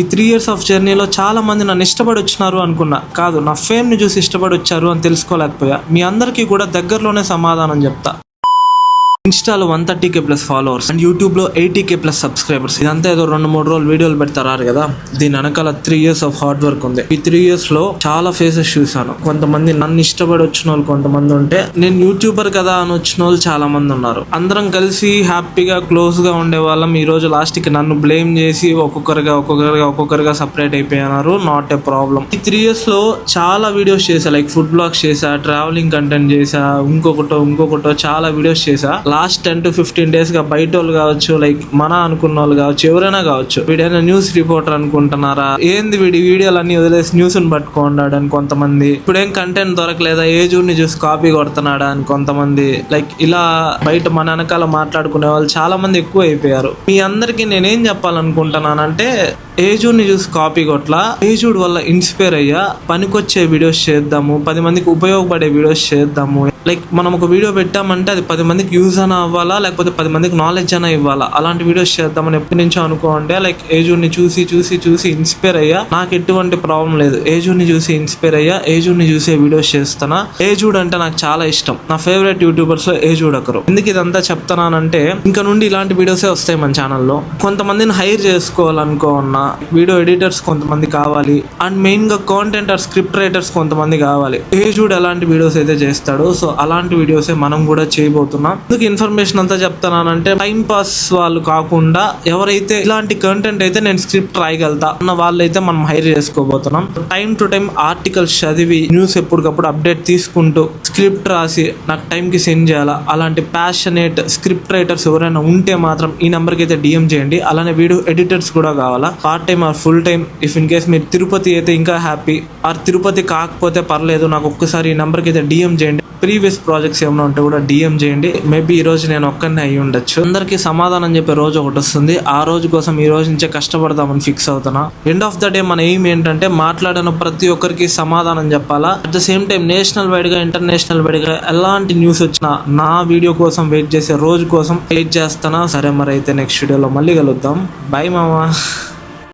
ఈ 3 years of జర్నీలో చాలా మంది నన్ను ఇష్టపడి వచ్చినారు అనుకున్నా, కాదు నా ఫేమ్ని చూసి ఇష్టపడి వచ్చారు అని తెలుసుకోలేకపోయా. మీ అందరికీ కూడా దగ్గరలోనే సమాధానం చెప్తా. ఇన్స్టాలో 130K ప్లస్ ఫాలోవర్స్ అండ్ యూట్యూబ్లో 80K ప్లస్ సబ్స్క్రైబర్స్. ఇదంతా ఏదో 2-3 రోజులు వీడియోలు పెడతారు కదా, దీని వెనకాల 3 years ఆఫ్ హార్డ్ వర్క్ ఉంది. ఈ 3 years లో చాలా ఫేసెస్ చూసాను. కొంతమంది నన్ను ఇష్టపడి వచ్చిన వాళ్ళు కొంతమంది ఉంటే, నేను యూట్యూబర్ కదా అని వచ్చిన వాళ్ళు చాలా మంది ఉన్నారు. అందరం కలిసి హ్యాపీగా క్లోజ్ గా ఉండే వాళ్ళం ఈ రోజు లాస్ట్ కి నన్ను బ్లేమ్ చేసి ఒక్కొక్కరిగా సపరేట్ అయిపోయినారు. Not a problem. ఈ 3 years లో చాలా వీడియోస్ చేశా, లైక్ ఫుడ్ బ్లాగ్స్ చేశా, ట్రావెలింగ్ కంటెంట్ చేశా, ఇంకొకటో చాలా వీడియోస్ చేశా. లాస్ట్ 10 to 15 days గా బయట వాళ్ళు కావచ్చు, లైక్ మన అనుకున్న వాళ్ళు కావచ్చు, ఎవరైనా కావచ్చు, వీడైనా న్యూస్ రిపోర్టర్ అనుకుంటున్నారా, ఏంది వీడియోలన్నీ వదిలేసి న్యూస్ ని పట్టుకోండాడు అని కొంతమంది, ఇప్పుడేం కంటెంట్ దొరకలేదా ఏజూని చూసి కాపీ కొడుతున్నాడా అని కొంతమంది, లైక్ ఇలా బయట మన వెనకాల మాట్లాడుకునే వాళ్ళు చాలా మంది ఎక్కువ అయిపోయారు. మీ అందరికి నేనేం చెప్పాలనుకుంటున్నానంటే, ఏజూని చూసి కాపీ కొట్లా, ఏజూడ్ వల్ల ఇన్స్పైర్ అయ్యా, పనికొచ్చే వీడియోస్ చేద్దాము, 10 మందికి ఉపయోగపడే వీడియోస్ చేద్దాము. లైక్ మనం ఒక వీడియో పెట్టామంటే అది 10 మందికి యూజ్ అయినా అవ్వాలా, లేకపోతే 10 మందికి నాలెడ్జ్ అయినా ఇవ్వాలా, అలాంటి వీడియోస్ చేద్దామని ఎప్పటి నుంచో అనుకోండి. లైక్ ఏజూని చూసి ఇన్స్పైర్ అయ్యా. నాకు ఎటువంటి ప్రాబ్లం లేదు, ఏజూని చూసి ఇన్స్పైర్ అయ్యా, ఏజూని చూసే వీడియోస్ చేస్తున్నా. ఏజూడ్ అంటే నాకు చాలా ఇష్టం. నా ఫేవరెట్ యూట్యూబర్స్ లో ఏజూడ్ ఒకరు. ఎందుకు ఇదంతా చెప్తున్నానంటే, ఇంకా నుండి ఇలాంటి వీడియోసే వస్తాయి మన ఛానల్లో. కొంతమందిని హైర్ చేసుకోవాలనుకోన్నా, వీడియో ఎడిటర్స్ కొంతమంది కావాలి, అండ్ మెయిన్ గా కాంటెంట్ ఆర్ స్క్రిప్ట్ రైటర్స్ కొంతమంది కావాలి. ఏజూడ్ ఎలాంటి వీడియోస్ అయితే చేస్తాడో, సో అలాంటి వీడియోసే మనం కూడా చేయబోతున్నాం. ఎందుకు ఇన్ఫర్మేషన్ అంతా చెప్తానంటే, టైం పాస్ వాళ్ళు కాకుండా ఎవరైతే ఇలాంటి కంటెంట్ అయితే నేను స్క్రిప్ట్ రాయగలుగుతా అన్న వాళ్ళైతే మనం హైర్ చేసుకోబోతున్నాం. టైం టు టైం ఆర్టికల్స్ చదివి న్యూస్ ఎప్పటికప్పుడు అప్డేట్ తీసుకుంటూ స్క్రిప్ట్ రాసి నాకు టైంకి సెండ్ చేయాలా, అలాంటి ప్యాషనేట్ స్క్రిప్ట్ రైటర్స్ ఎవరైనా ఉంటే మాత్రం ఈ నెంబర్కి అయితే డిఎం చేయండి. అలానే వీడియో ఎడిటర్స్ కూడా కావాలా, part time or full time. If in case మీరు తిరుపతి అయితే ఇంకా హ్యాపీ, ఆర్ తిరుపతి కాకపోతే పర్లేదు, నాకు ఒక్కసారి ఈ నెంబర్కి అయితే డిఎం చేయండి. ప్రీవియస్ ప్రాజెక్ట్స్ ఏమైనా ఉంటే కూడా డిఎం చేయండి. మేబీ ఈ రోజు నేను ఒక్కనే అయ్యి ఉండొచ్చు. అందరికీ సమాధానం చెప్పే రోజు ఒకటి వస్తుంది. ఆ రోజు కోసం ఈ రోజు నుంచే కష్టపడదామని ఫిక్స్ అవుతున్నా. ఎండ్ ఆఫ్ ద డే మన ఎయిమ్ ఏంటంటే, మాట్లాడిన ప్రతి ఒక్కరికి సమాధానం చెప్పాలా. At the same time national wide గా, ఇంటర్నేషనల్ వైడ్ గా ఎలాంటి న్యూస్ వచ్చినా నా వీడియో కోసం వెయిట్ చేసే రోజు కోసం వెయిట్ చేస్తానా. సరే మరి అయితే నెక్స్ట్ వీడియోలో మళ్ళీ కలుద్దాం. బై మామా.